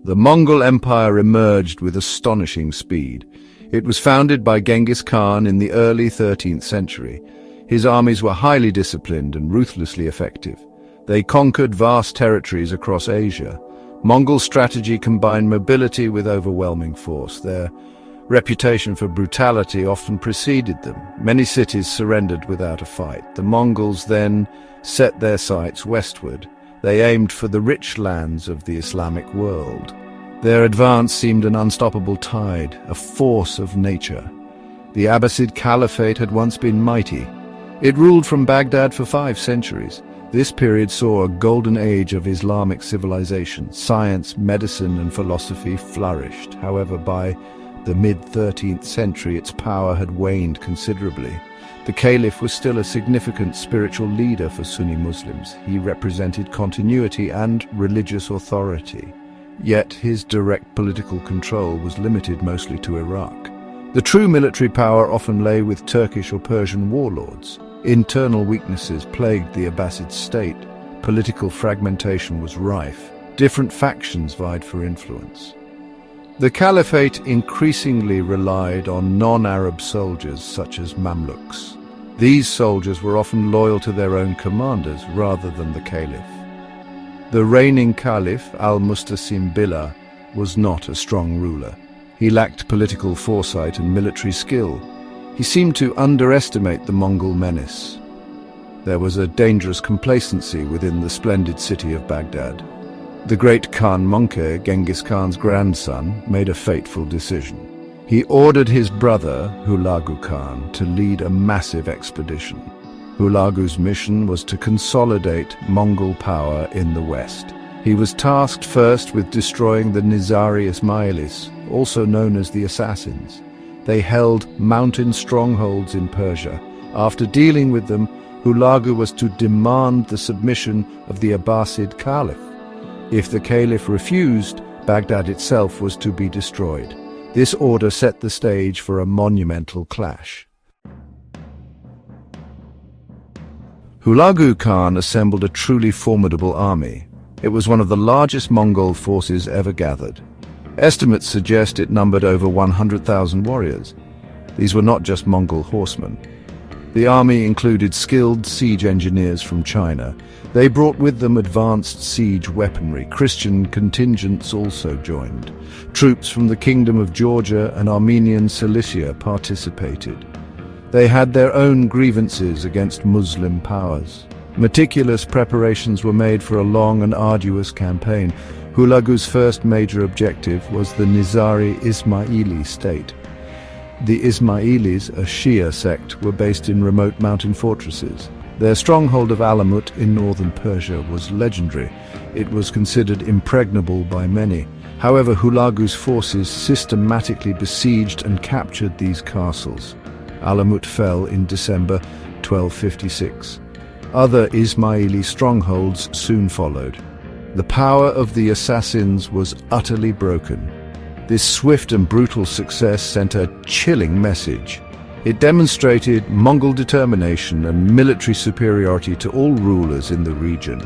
The Mongol Empire emerged with astonishing speed. It was founded by Genghis Khan in the early 13th century. His armies were highly disciplined and ruthlessly effective. They conquered vast territories across Asia. Mongol strategy combined mobility with overwhelming force. Their reputation for brutality often preceded them. Many cities surrendered without a fight. The Mongols then set their sights westward. They aimed for the rich lands of the Islamic world. Their advance seemed an unstoppable tide, a force of nature. The Abbasid Caliphate had once been mighty. It ruled from Baghdad for 5 centuries. This period saw a golden age of Islamic civilization. Science, medicine, and philosophy flourished. However, by the mid-13th century, its power had waned considerably. The Caliph was still a significant spiritual leader for Sunni Muslims. He represented continuity and religious authority. Yet his direct political control was limited mostly to Iraq. The true military power often lay with Turkish or Persian warlords. Internal weaknesses plagued the Abbasid state. Political fragmentation was rife. Different factions vied for influence. The Caliphate increasingly relied on non-Arab soldiers such as Mamluks. These soldiers were often loyal to their own commanders rather than the Caliph. The reigning Caliph Al-Musta'sim Billah was not a strong ruler. He lacked political foresight and military skill. He seemed to underestimate the Mongol menace. There was a dangerous complacency within the splendid city of Baghdad. The great Khan Möngke, Genghis Khan's grandson, made a fateful decision. He ordered his brother, Hulagu Khan, to lead a massive expedition. Hulagu's mission was to consolidate Mongol power in the west. He was tasked first with destroying the Nizari Ismailis, also known as the Assassins. They held mountain strongholds in Persia. After dealing with them, Hulagu was to demand the submission of the Abbasid Caliphate. If the Caliph refused, Baghdad itself was to be destroyed. This order set the stage for a monumental clash. Hulagu Khan assembled a truly formidable army. It was one of the largest Mongol forces ever gathered. Estimates suggest it numbered over 100,000 warriors. These were not just Mongol horsemen. The army included skilled siege engineers from China. They brought with them advanced siege weaponry. Christian contingents also joined. Troops from the Kingdom of Georgia and Armenian Cilicia participated. They had their own grievances against Muslim powers. Meticulous preparations were made for a long and arduous campaign. Hulagu's first major objective was the Nizari Ismaili state. The Ismailis, a Shia sect, were based in remote mountain fortresses. Their stronghold of Alamut in northern Persia was legendary. It was considered impregnable by many. However, Hulagu's forces systematically besieged and captured these castles. Alamut fell in December 1256. Other Ismaili strongholds soon followed. The power of the assassins was utterly broken. This swift and brutal success sent a chilling message. It demonstrated Mongol determination and military superiority to all rulers in the region.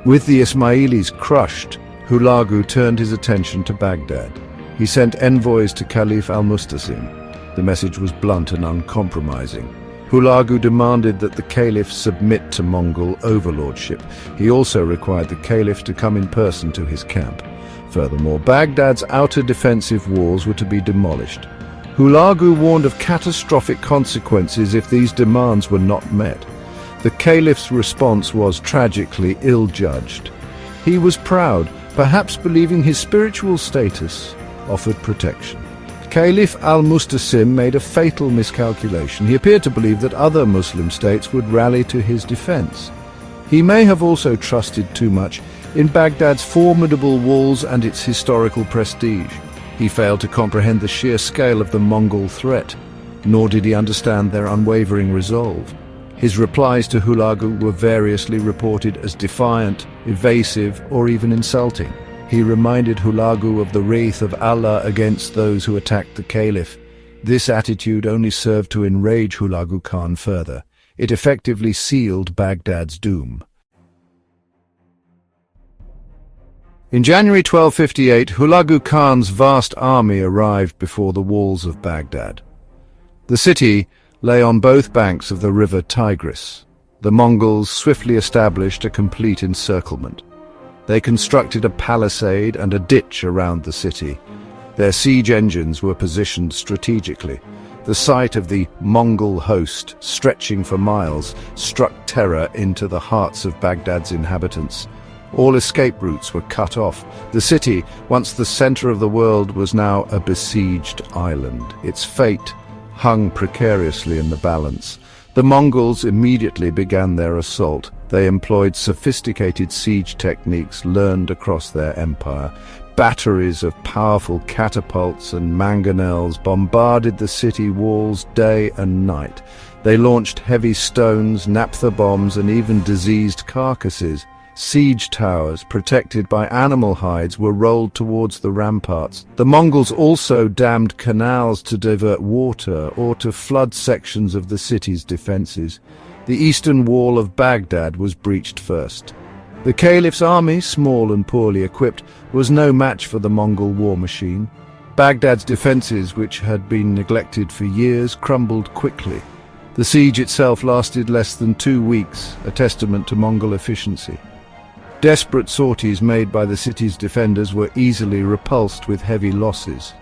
With the Ismailis crushed, Hulagu turned his attention to Baghdad. He sent envoys to Caliph Al-Musta'sim. The message was blunt and uncompromising. Hulagu demanded that the Caliph submit to Mongol overlordship. He also required the Caliph to come in person to his camp. Furthermore, Baghdad's outer defensive walls were to be demolished. Hulagu warned of catastrophic consequences if these demands were not met. The Caliph's response was tragically ill-judged. He was proud, perhaps believing his spiritual status offered protection. Caliph Al-Musta'sim made a fatal miscalculation. He appeared to believe that other Muslim states would rally to his defense. He may have also trusted too much in Baghdad's formidable walls and its historical prestige. He failed to comprehend the sheer scale of the Mongol threat, nor did he understand their unwavering resolve. His replies to Hulagu were variously reported as defiant, evasive, or even insulting. He reminded Hulagu of the wrath of Allah against those who attacked the Caliph. This attitude only served to enrage Hulagu Khan further. It effectively sealed Baghdad's doom. In January 1258, Hulagu Khan's vast army arrived before the walls of Baghdad. The city lay on both banks of the river Tigris. The Mongols swiftly established a complete encirclement. They constructed a palisade and a ditch around the city. Their siege engines were positioned strategically. The sight of the Mongol host, stretching for miles, struck terror into the hearts of Baghdad's inhabitants. All escape routes were cut off. The city, once the center of the world, was now a besieged island. Its fate hung precariously in the balance. The Mongols immediately began their assault. They employed sophisticated siege techniques learned across their empire. Batteries of powerful catapults and mangonels bombarded the city walls day and night. They launched heavy stones, naphtha bombs, and even diseased carcasses. Siege towers, protected by animal hides, were rolled towards the ramparts. The Mongols also dammed canals to divert water or to flood sections of the city's defenses. The eastern wall of Baghdad was breached first. The Caliph's army, small and poorly equipped, was no match for the Mongol war machine. Baghdad's defenses, which had been neglected for years, crumbled quickly. The siege itself lasted less than 2 weeks, a testament to Mongol efficiency. Desperate sorties made by the city's defenders were easily repulsed with heavy losses.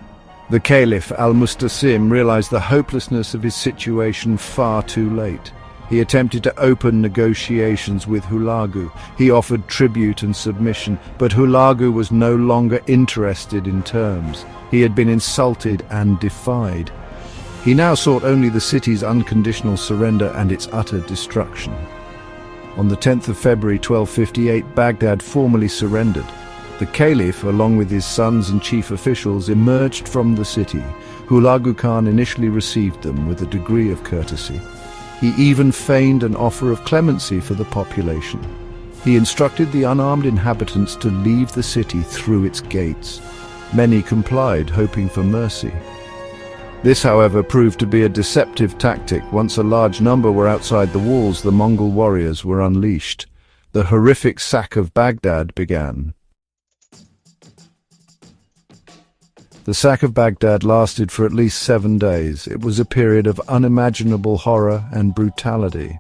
The Caliph Al-Musta'sim realized the hopelessness of his situation far too late. He attempted to open negotiations with Hulagu. He offered tribute and submission, but Hulagu was no longer interested in terms. He had been insulted and defied. He now sought only the city's unconditional surrender and its utter destruction. On the 10th of February 1258, Baghdad formally surrendered. The Caliph, along with his sons and chief officials, emerged from the city. Hulagu Khan initially received them with a degree of courtesy. He even feigned an offer of clemency for the population. He instructed the unarmed inhabitants to leave the city through its gates. Many complied, hoping for mercy. This, however, proved to be a deceptive tactic. Once a large number were outside the walls, the Mongol warriors were unleashed. The horrific sack of Baghdad began. The sack of Baghdad lasted for at least 7 days. It was a period of unimaginable horror and brutality.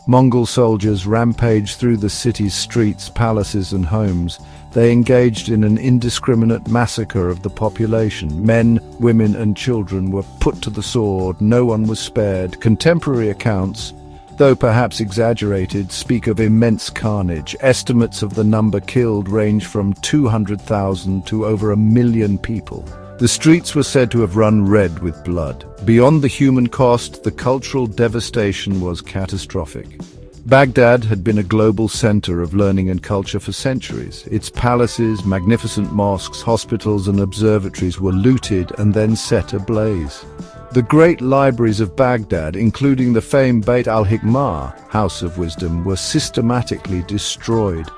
Mongol soldiers rampaged through the city's streets, palaces, and homes. They engaged in an indiscriminate massacre of the population. Men, women, and children were put to the sword. No one was spared. Contemporary accounts, though perhaps exaggerated, speak of immense carnage. Estimates of the number killed range from 200,000 to over 1 million people. The streets were said to have run red with blood. Beyond the human cost, the cultural devastation was catastrophic. Baghdad had been a global center of learning and culture for centuries. Its palaces, magnificent mosques, hospitals, and observatories were looted and then set ablaze. The great libraries of Baghdad, including the famed Beit al-Hikmah, House of Wisdom, were systematically destroyed.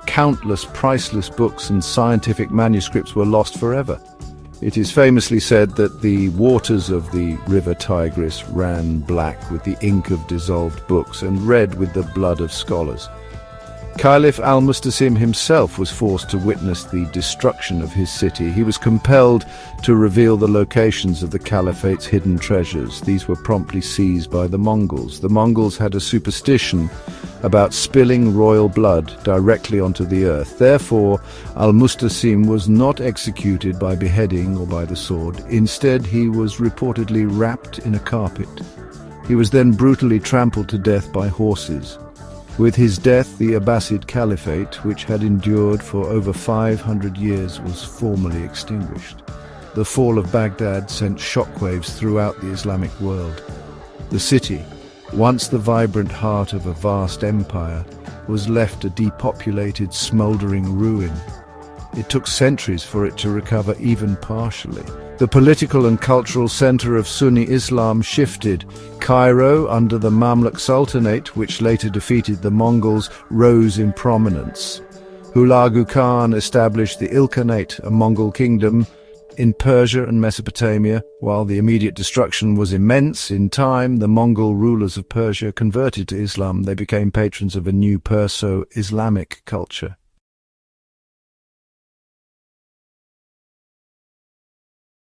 Countless priceless books and scientific manuscripts were lost forever. It is famously said that the waters of the river Tigris ran black with the ink of dissolved books and red with the blood of scholars. Caliph Al-Musta'sim himself was forced to witness the destruction of his city. He was compelled to reveal the locations of the Caliphate's hidden treasures. These were promptly seized by the Mongols. The Mongols had a superstition about spilling royal blood directly onto the earth. Therefore, Al-Musta'sim was not executed by beheading or by the sword. Instead, he was reportedly wrapped in a carpet. He was then brutally trampled to death by horses. With his death, the Abbasid Caliphate, which had endured for over 500 years, was formally extinguished. The fall of Baghdad sent shockwaves throughout the Islamic world. The city, once the vibrant heart of a vast empire, was left a depopulated, smoldering ruin. It took centuries for it to recover even partially. The political and cultural center of Sunni Islam shifted. Cairo, under the Mamluk Sultanate, which later defeated the Mongols, rose in prominence. Hulagu Khan established the Ilkhanate, a Mongol kingdom, in Persia and Mesopotamia. While the immediate destruction was immense, in time the Mongol rulers of Persia converted to Islam. They became patrons of a new Perso-Islamic culture.